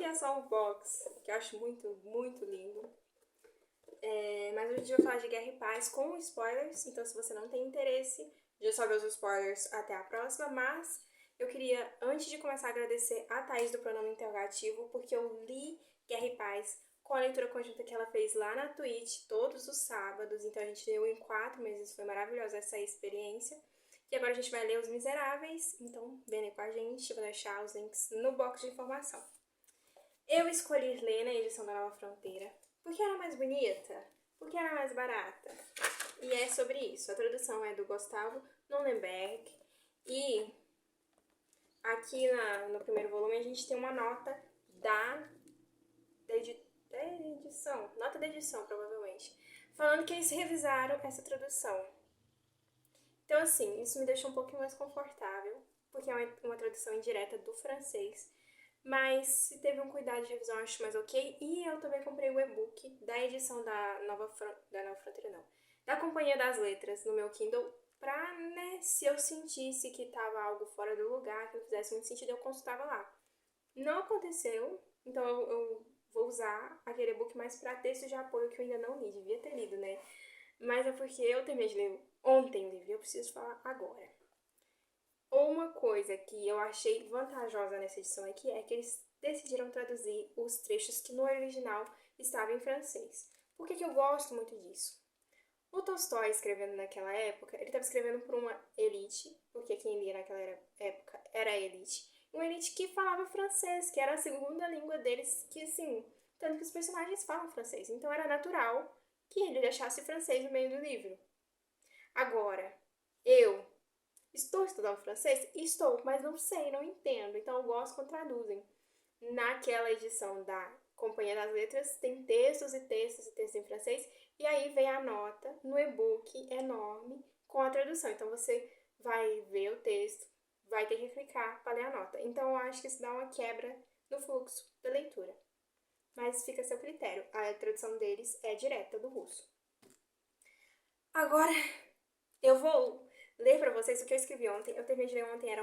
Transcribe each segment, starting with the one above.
que é só um box, que eu acho muito, muito lindo. Mas hoje em dia eu vou falar de Guerra e Paz com spoilers, então se você não tem interesse de só ver os spoilers, até a próxima. Mas eu queria, antes de começar, agradecer a Thaís do Pronome Interrogativo, porque eu li Guerra e Paz com a leitura conjunta que ela fez lá na Twitch todos os sábados, então a gente leu em 4 meses, foi maravilhosa essa experiência. E agora a gente vai ler Os Miseráveis, então vem aí com a gente, eu vou deixar os links no box de informação. Eu escolhi ler na edição da Nova Fronteira porque era mais bonita, porque era mais barata. E é sobre isso. A tradução é do Gustavo Nuremberg. E aqui no primeiro volume a gente tem uma nota da edição, nota da edição provavelmente, falando que eles revisaram essa tradução. Então assim, isso me deixou um pouquinho mais confortável, porque é uma tradução indireta do francês. Mas se teve um cuidado de revisão, acho mais ok. E eu também comprei o e-book da edição da Nova Fronteira, não. Da Companhia das Letras no meu Kindle, pra, né, se eu sentisse que tava algo fora do lugar, que não fizesse muito sentido, eu consultava lá. Não aconteceu, então eu vou usar aquele e-book mais pra texto de apoio que eu ainda não li, devia ter lido, né? Mas é porque eu terminei de ler ontem o livro e eu preciso falar agora. Uma coisa que eu achei vantajosa nessa edição aqui é que eles decidiram traduzir os trechos que no original estavam em francês. Por que eu gosto muito disso? O Tolstói, escrevendo naquela época, ele estava escrevendo para uma elite, porque quem lia naquela época era a elite. Uma elite que falava francês, que era a segunda língua deles, que assim, tanto que os personagens falam francês. Então era natural que ele deixasse francês no meio do livro. Agora, eu estou estudando francês? Estou, mas não sei, não entendo. Então eu gosto quando traduzem. Naquela edição da Companhia das Letras tem textos e textos e textos em francês. E aí vem a nota no e-book enorme com a tradução. Então você vai ver o texto, vai ter que clicar para ler a nota. Então eu acho que isso dá uma quebra no fluxo da leitura. Mas fica a seu critério. A tradução deles é direta do russo. Agora eu vou ler pra vocês o que eu escrevi ontem. Eu terminei de ler ontem, era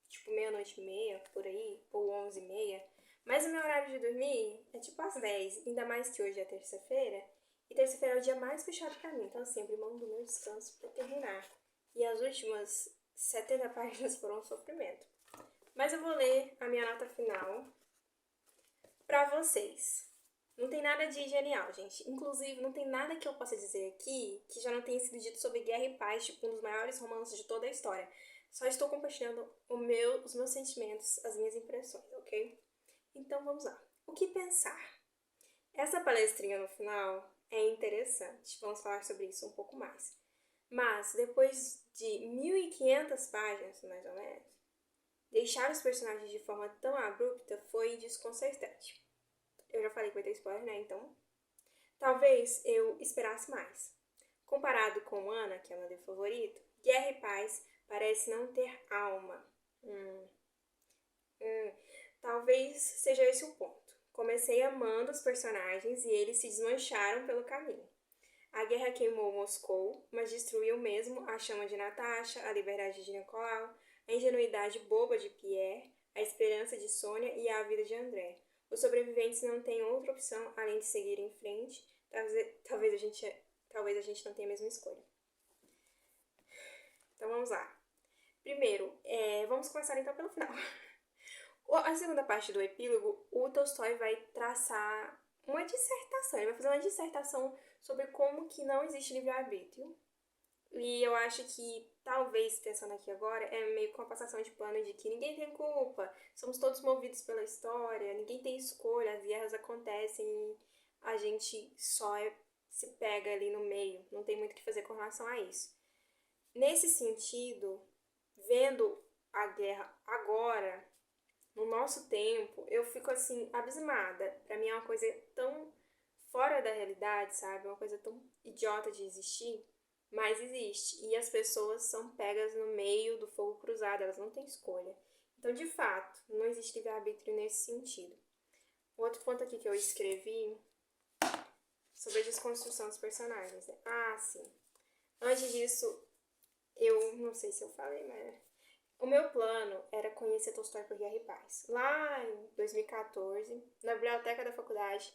tipo, 00:30, por aí, ou 11:30. Mas o meu horário de dormir é tipo às 10, ainda mais que hoje é terça-feira. E terça-feira é o dia mais puxado pra mim, então eu sempre mando o meu descanso pra terminar. E as últimas 70 páginas foram um sofrimento. Mas eu vou ler a minha nota final pra vocês. Não tem nada de genial, gente. Inclusive, não tem nada que eu possa dizer aqui que já não tenha sido dito sobre Guerra e Paz, tipo um dos maiores romances de toda a história. Só estou compartilhando os meus sentimentos, as minhas impressões, ok? Então vamos lá. O que pensar? Essa palestrinha no final é interessante. Vamos falar sobre isso um pouco mais. Mas, depois de 1500 páginas, mais ou menos, deixar os personagens de forma tão abrupta foi desconcertante. Eu já falei que vai ter spoiler, né? Então, talvez eu esperasse mais. Comparado com Ana, que é o meu livro favorito, Guerra e Paz parece não ter alma. Talvez seja esse o ponto. Comecei amando os personagens e eles se desmancharam pelo caminho. A guerra queimou Moscou, mas destruiu mesmo a chama de Natasha, a liberdade de Nicolau, a ingenuidade boba de Pierre, a esperança de Sônia e a vida de André. Os sobreviventes não têm outra opção além de seguir em frente. Talvez a gente não tenha a mesma escolha. Então vamos lá. Primeiro, vamos começar então pelo final. A segunda parte do epílogo, o Tolstói vai traçar uma dissertação. Ele vai fazer uma dissertação sobre como que não existe livre-arbítrio. E eu acho que, talvez, pensando aqui agora, é meio com a passação de pano de que ninguém tem culpa, somos todos movidos pela história, ninguém tem escolha, as guerras acontecem e a gente só se pega ali no meio, não tem muito o que fazer com relação a isso. Nesse sentido, vendo a guerra agora, no nosso tempo, eu fico assim, abismada. Pra mim é uma coisa tão fora da realidade, sabe? Uma coisa tão idiota de existir, mas existe. E as pessoas são pegas no meio do fogo cruzado, elas não têm escolha. Então, de fato, não existe livre-arbítrio nesse sentido. Outro ponto aqui que eu escrevi sobre a desconstrução dos personagens, né? Ah, sim. Antes disso, eu não sei se eu falei, mas O meu plano era conhecer Tolstói por Guerra e Paz. Lá em 2014, na biblioteca da faculdade,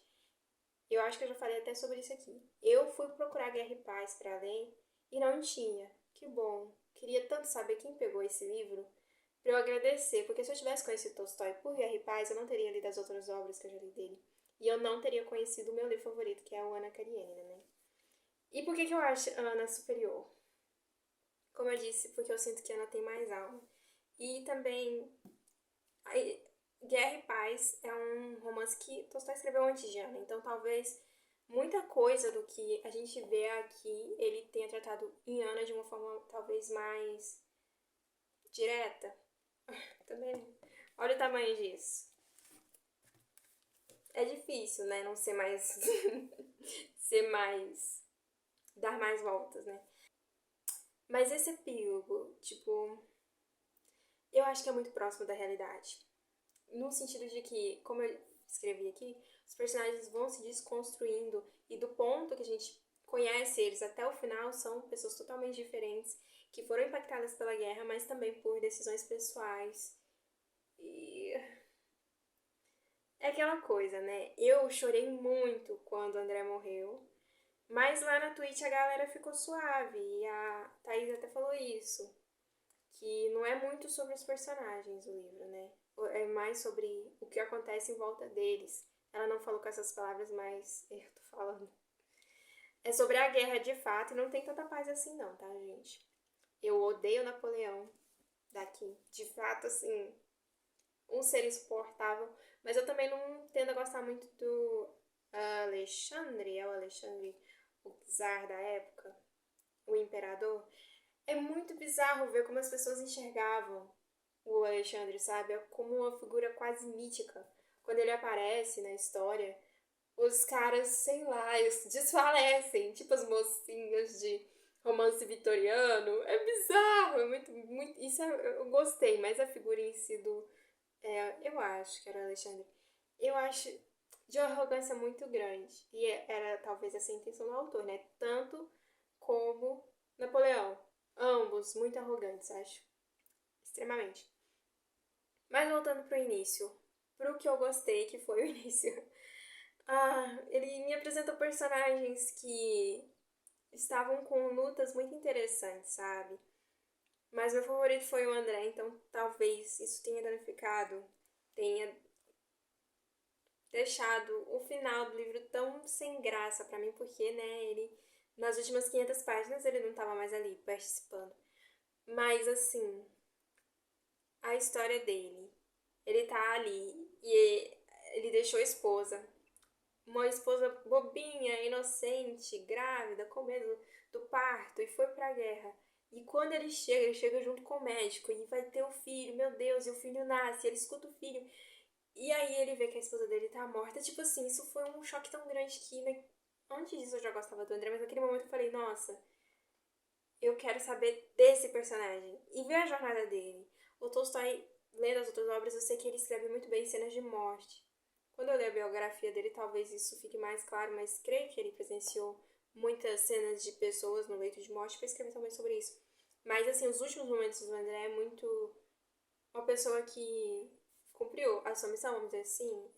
eu acho que eu já falei até sobre isso aqui. Eu fui procurar Guerra e Paz para ler e não tinha. Que bom. Queria tanto saber quem pegou esse livro para eu agradecer, porque se eu tivesse conhecido Tolstói por Guerra e Paz, eu não teria lido as outras obras que eu já li dele. E eu não teria conhecido o meu livro favorito, que é o Ana Karenina, né? E por que eu acho a Ana superior? Como eu disse, porque eu sinto que a Ana tem mais alma. E também, Guerra e Paz é um romance que Tolstói escreveu antes de Ana, então talvez muita coisa do que a gente vê aqui ele tenha tratado em Ana de uma forma talvez mais direta. Também, olha o tamanho disso. É difícil, né, não ser mais ser mais dar mais voltas, né? Mas esse epílogo, tipo, eu acho que é muito próximo da realidade. No sentido de que, como eu escrevi aqui, os personagens vão se desconstruindo e do ponto que a gente conhece eles até o final são pessoas totalmente diferentes que foram impactadas pela guerra, mas também por decisões pessoais. E é aquela coisa, né? Eu chorei muito quando o André morreu, mas lá na Twitch a galera ficou suave e a Thaís até falou isso. Que não é muito sobre os personagens o livro, né? É mais sobre o que acontece em volta deles. Ela não falou com essas palavras, mas eu tô falando. É sobre a guerra de fato e não tem tanta paz assim não, tá, gente? Eu odeio Napoleão daqui. De fato, assim, um ser insuportável. Mas eu também não tendo a gostar muito do Alexandre, é o Alexandre, o czar da época, o imperador. É muito bizarro ver como as pessoas enxergavam o Alexandre, sabe? É como uma figura quase mítica. Quando ele aparece na história, os caras, sei lá, eles desfalecem, tipo as mocinhas de romance vitoriano. É bizarro, é muito. Isso eu gostei, mas a figura em si do. Eu acho que era o Alexandre. Eu acho de uma arrogância muito grande. E era talvez essa a intenção do autor, né? Tanto como Napoleão. Ambos muito arrogantes, acho. Extremamente. Mas voltando pro início, pro que eu gostei, que foi o início. Ele me apresentou personagens que estavam com lutas muito interessantes, sabe? Mas meu favorito foi o André, então talvez isso tenha danificado, tenha deixado o final do livro tão sem graça pra mim, porque, né, ele, nas últimas 500 páginas, ele não tava mais ali participando. Mas, assim, a história dele, ele tá ali e ele deixou a esposa, uma esposa bobinha, inocente, grávida, com medo do parto e foi pra guerra. E quando ele chega junto com o médico e vai ter o filho, meu Deus, e o filho nasce, ele escuta o filho. E aí ele vê que a esposa dele tá morta. Tipo assim, isso foi um choque tão grande que, né, antes disso eu já gostava do André, mas naquele momento eu falei, nossa, eu quero saber desse personagem. E ver a jornada dele. O Tolstói, lendo as outras obras, eu sei que ele escreve muito bem cenas de morte. Quando eu ler a biografia dele, talvez isso fique mais claro, mas creio que ele presenciou muitas cenas de pessoas no leito de morte para escrever também sobre isso. Mas, assim, os últimos momentos do André é muito uma pessoa que cumpriu a sua missão, vamos dizer assim.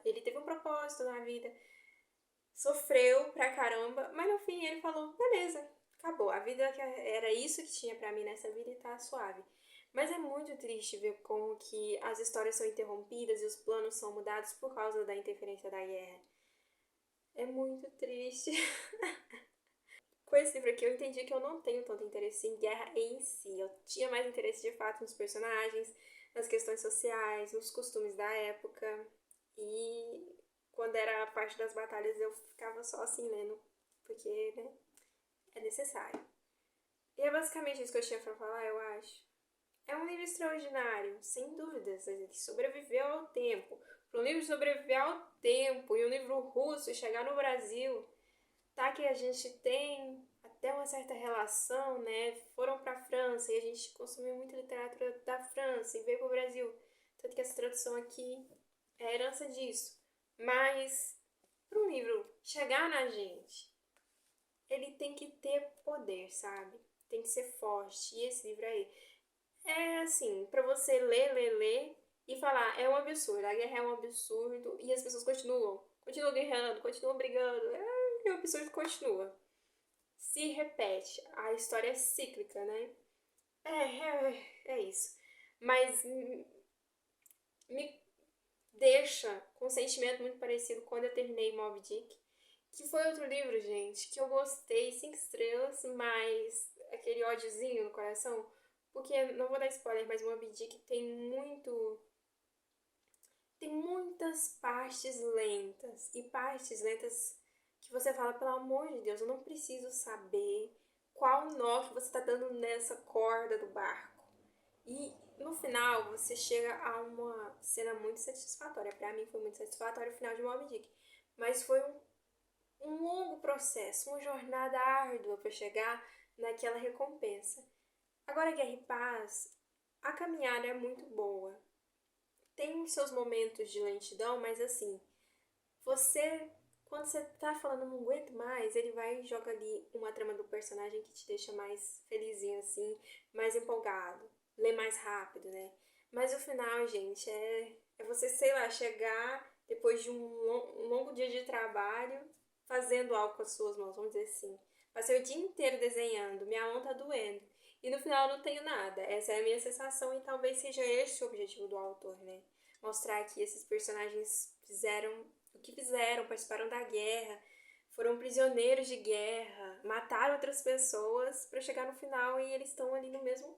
Ele teve um propósito na vida, sofreu pra caramba, mas no fim ele falou, beleza, acabou. A vida era isso que tinha pra mim nessa vida e tá suave. Mas é muito triste ver como que as histórias são interrompidas e os planos são mudados por causa da interferência da guerra. É muito triste. Com esse livro aqui eu entendi que eu não tenho tanto interesse em guerra em si. Eu tinha mais interesse de fato nos personagens, nas questões sociais, nos costumes da época. E quando era a parte das batalhas eu ficava só assim lendo, porque, né, é necessário. E é basicamente isso que eu tinha pra falar, eu acho. É um livro extraordinário, sem dúvidas. Ele sobreviveu ao tempo. Para um livro sobreviver ao tempo e um livro russo chegar no Brasil, tá que a gente tem até uma certa relação, né? Foram para a França e a gente consumiu muita literatura da França e veio para o Brasil. Tanto que essa tradução aqui é a herança disso. Mas, para um livro chegar na gente, ele tem que ter poder, sabe? Tem que ser forte. E esse livro aí É assim, pra você ler e falar, é um absurdo, a guerra é um absurdo, e as pessoas continuam guerrando, continuam brigando, e o absurdo continua. Se repete, a história é cíclica, né? É isso. Mas me deixa com um sentimento muito parecido quando eu terminei Moby Dick, que foi outro livro, gente, que eu gostei, 5 estrelas, mas aquele ódiozinho no coração, porque, não vou dar spoiler, mas Moby Dick tem muitas partes lentas, e partes lentas que você fala, pelo amor de Deus, eu não preciso saber qual nó que você está dando nessa corda do barco. E no final você chega a uma cena muito satisfatória. Pra mim foi muito satisfatório o final de Moby Dick. Mas foi um longo processo, uma jornada árdua para chegar naquela recompensa. Agora, Guerra e Paz, a caminhada é muito boa. Tem os seus momentos de lentidão, mas assim, você, quando você tá falando não aguento mais, ele vai e joga ali uma trama do personagem que te deixa mais felizinho assim, mais empolgado, lê mais rápido, né? Mas o final, gente, é você, sei lá, chegar depois de um longo dia de trabalho fazendo algo com as suas mãos, vamos dizer assim. Passei o dia inteiro desenhando, minha mão tá doendo. E no final eu não tenho nada. Essa é a minha sensação e talvez seja esse o objetivo do autor, né? Mostrar que esses personagens fizeram o que fizeram, participaram da guerra, foram prisioneiros de guerra, mataram outras pessoas para chegar no final e eles estão ali no mesmo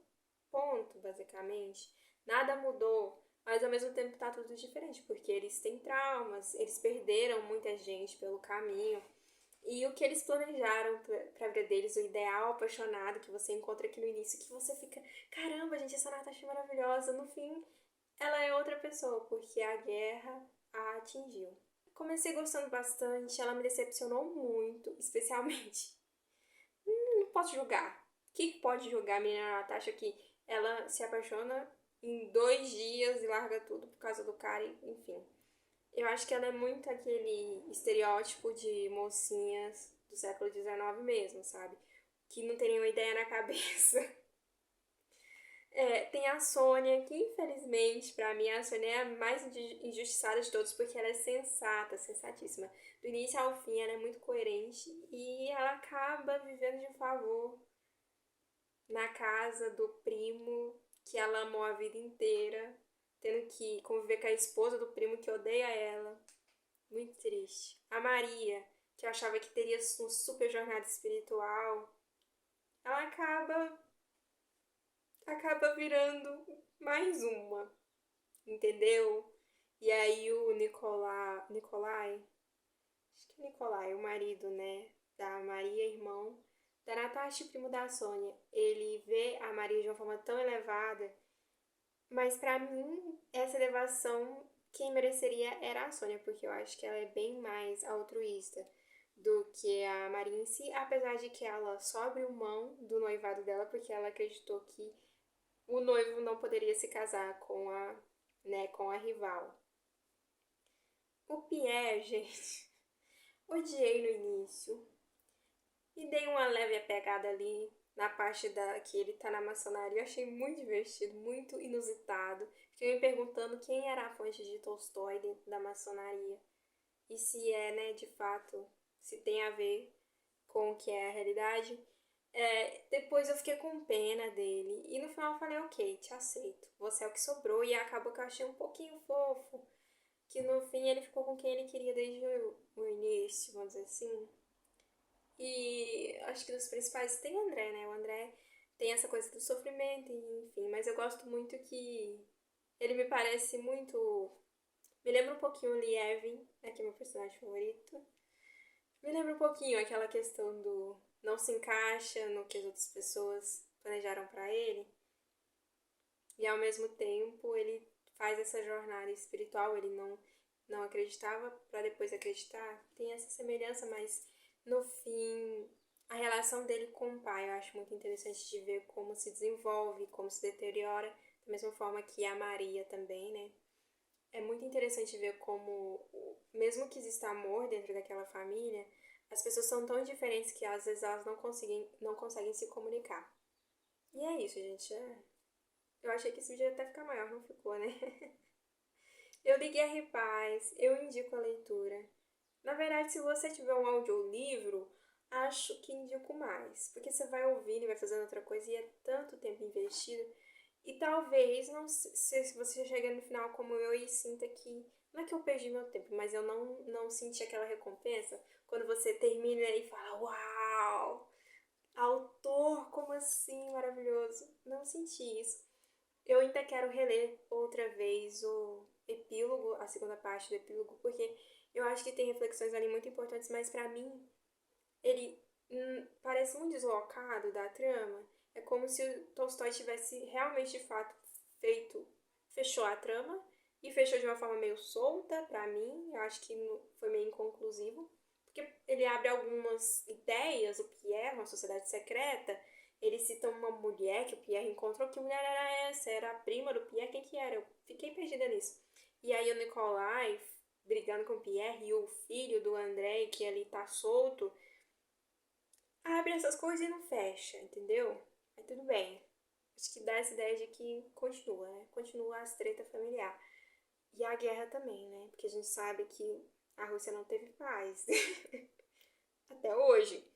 ponto, basicamente. Nada mudou, mas ao mesmo tempo tá tudo diferente, porque eles têm traumas, eles perderam muita gente pelo caminho. E o que eles planejaram pra vida deles, o ideal apaixonado que você encontra aqui no início, que você fica, caramba, gente, essa Natasha é maravilhosa. No fim, ela é outra pessoa, porque a guerra a atingiu. Comecei gostando bastante, ela me decepcionou muito, especialmente. Não posso julgar. O que pode julgar a menina Natasha que ela se apaixona em 2 dias e larga tudo por causa do cara, enfim. Eu acho que ela é muito aquele estereótipo de mocinhas do século XIX mesmo, sabe? Que não tem nenhuma ideia na cabeça. Tem a Sônia, que infelizmente, pra mim, a Sônia é a mais injustiçada de todos, porque ela é sensata, sensatíssima. Do início ao fim, ela é muito coerente e ela acaba vivendo de favor na casa do primo que ela amou a vida inteira, tendo que conviver com a esposa do primo que odeia ela. Muito triste. A Maria, que eu achava que teria uma super jornada espiritual, ela acaba virando mais uma, entendeu? E aí o Nicolai, acho que é Nicolai, o marido, né, da Maria, irmão da Natasha e primo da Sônia, ele vê a Maria de uma forma tão elevada, mas pra mim, essa elevação, quem mereceria era a Sônia, porque eu acho que ela é bem mais altruísta do que a Maria em si, apesar de que ela só abriu mão do noivado dela porque ela acreditou que o noivo não poderia se casar com a rival. O Pierre, gente, odiei no início. E dei uma leve apegada ali na parte que ele tá na maçonaria. Eu achei muito divertido, muito inusitado. Fiquei me perguntando quem era a fonte de Tolstói dentro da maçonaria. E se é, né, de fato, se tem a ver com o que é a realidade. Depois eu fiquei com pena dele. E no final eu falei, ok, te aceito. Você é o que sobrou. E acabou que eu achei um pouquinho fofo. Que no fim ele ficou com quem ele queria desde o início, vamos dizer assim. E acho que dos principais tem o André, né? O André tem essa coisa do sofrimento, enfim. Mas eu gosto muito que ele me parece muito. Me lembra um pouquinho o Lee Erwin, né, que é meu personagem favorito. Me lembra um pouquinho aquela questão do não se encaixa no que as outras pessoas planejaram pra ele. E ao mesmo tempo ele faz essa jornada espiritual, ele não acreditava pra depois acreditar. Tem essa semelhança, mas no fim a relação dele com o pai eu acho muito interessante de ver como se desenvolve, como se deteriora, da mesma forma que a Maria também, né? É muito interessante ver como, mesmo que exista amor dentro daquela família, as pessoas são tão diferentes que às vezes elas não conseguem se comunicar. E é isso, gente. Eu achei que esse vídeo ia até ficar maior, não ficou, né? Eu li Guerra e Paz, eu indico a leitura. Na verdade, se você tiver um audiolivro, acho que indico mais. Porque você vai ouvindo e vai fazendo outra coisa e é tanto tempo investido. E talvez, não sei se você chega no final como eu e sinta que. Não é que eu perdi meu tempo, mas eu não senti aquela recompensa. Quando você termina e fala, uau! Autor, como assim? Maravilhoso. Não senti isso. Eu ainda quero reler outra vez o epílogo, a segunda parte do epílogo, porque eu acho que tem reflexões ali muito importantes, mas pra mim ele parece muito deslocado da trama. É como se o Tolstói tivesse realmente de fato fechou a trama e fechou de uma forma meio solta pra mim. Eu acho que foi meio inconclusivo, porque ele abre algumas ideias, o Pierre, uma sociedade secreta. Ele cita uma mulher que o Pierre encontrou. Que mulher era essa? Era a prima do Pierre? Quem que era? Eu fiquei perdida nisso. E aí o Nicolai brigando com o Pierre e o filho do André, que ali tá solto, abre essas coisas e não fecha, entendeu? Aí tudo bem. Acho que dá essa ideia de que continua, né? Continua as treta familiar. E a guerra também, né? Porque a gente sabe que a Rússia não teve paz até hoje.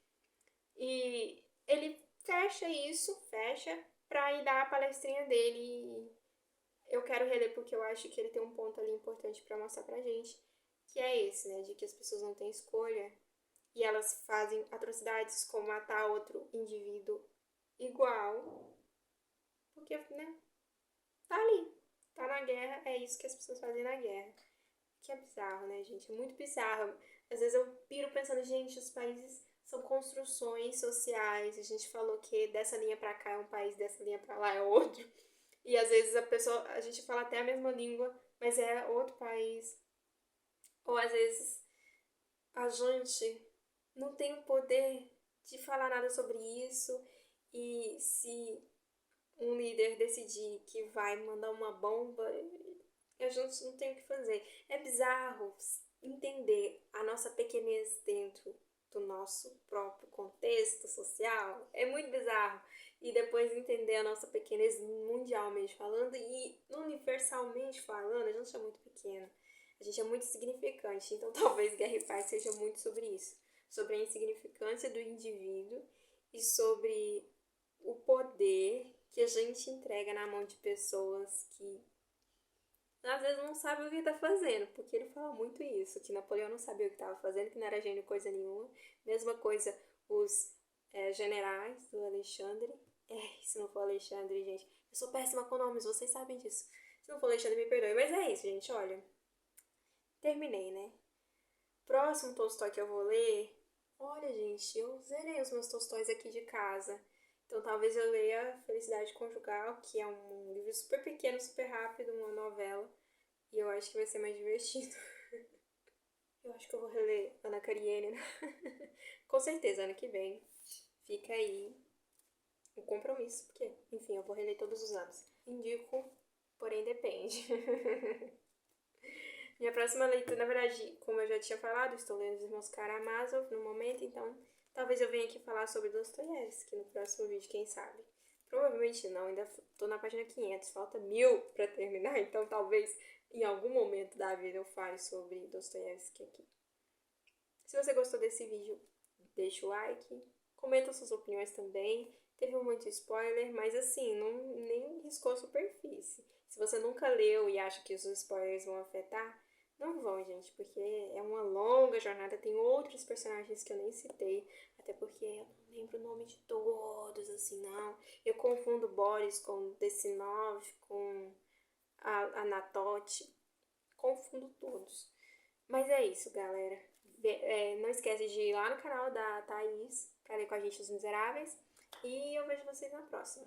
E ele fecha isso, fecha, pra ir dar a palestrinha dele. E eu quero reler porque eu acho que ele tem um ponto ali importante pra mostrar pra gente, que é esse, né? De que as pessoas não têm escolha e elas fazem atrocidades como matar outro indivíduo igual, porque, né, tá ali, tá na guerra, é isso que as pessoas fazem na guerra. Que é bizarro, né, gente? É muito bizarro. Às vezes eu piro pensando, gente, os países são construções sociais. A gente falou que dessa linha pra cá é um país, dessa linha pra lá é outro. E às vezes a gente fala até a mesma língua, mas é outro país. Ou às vezes a gente não tem o poder de falar nada sobre isso. E se um líder decidir que vai mandar uma bomba, a gente não tem o que fazer. É bizarro entender a nossa pequenez dentro do nosso próprio contexto social. É muito bizarro. E depois entender a nossa pequenez mundialmente falando e universalmente falando, a gente é muito pequeno. A gente é muito insignificante. Então talvez Guerra e Paz seja muito sobre isso. Sobre a insignificância do indivíduo e sobre o poder que a gente entrega na mão de pessoas que às vezes não sabem o que está fazendo, porque ele fala muito isso, que Napoleão não sabia o que estava fazendo, que não era gênio coisa nenhuma. Mesma coisa os generais do Alexandre. Se não for Alexandre, gente, eu sou péssima com nomes, vocês sabem disso. Se não for Alexandre, me perdoe. Mas é isso, gente, olha. Terminei, né? Próximo Tolstói que eu vou ler. Olha, gente, eu zerei os meus Tolstóis aqui de casa. Então talvez eu leia Felicidade Conjugal, que é um livro super pequeno, super rápido, uma novela. E eu acho que vai ser mais divertido. Eu acho que eu vou reler Ana Karenina. Com certeza, ano que vem. Fica aí o compromisso, porque, enfim, eu vou reler todos os anos. Indico, porém depende. Minha próxima leitura, na verdade, como eu já tinha falado, estou lendo Os Irmãos Karamazov no momento, então talvez eu venha aqui falar sobre Dostoiévski no próximo vídeo, quem sabe. Provavelmente não, ainda tô na página 500, falta 1000 para terminar, então talvez em algum momento da vida eu fale sobre Dostoiévski aqui. Se você gostou desse vídeo, deixa o like, comenta suas opiniões também. Teve muito spoiler, mas assim, nem riscou a superfície. Se você nunca leu e acha que os spoilers vão afetar, não vão, gente, porque é uma longa jornada, tem outros personagens que eu nem citei, até porque eu não lembro o nome de todos, assim, não. Eu confundo Boris com Desinov, com a Natote, confundo todos. Mas é isso, galera. Não esquece de ir lá no canal da Thaís pra ler com a gente Os Miseráveis. E eu vejo vocês na próxima.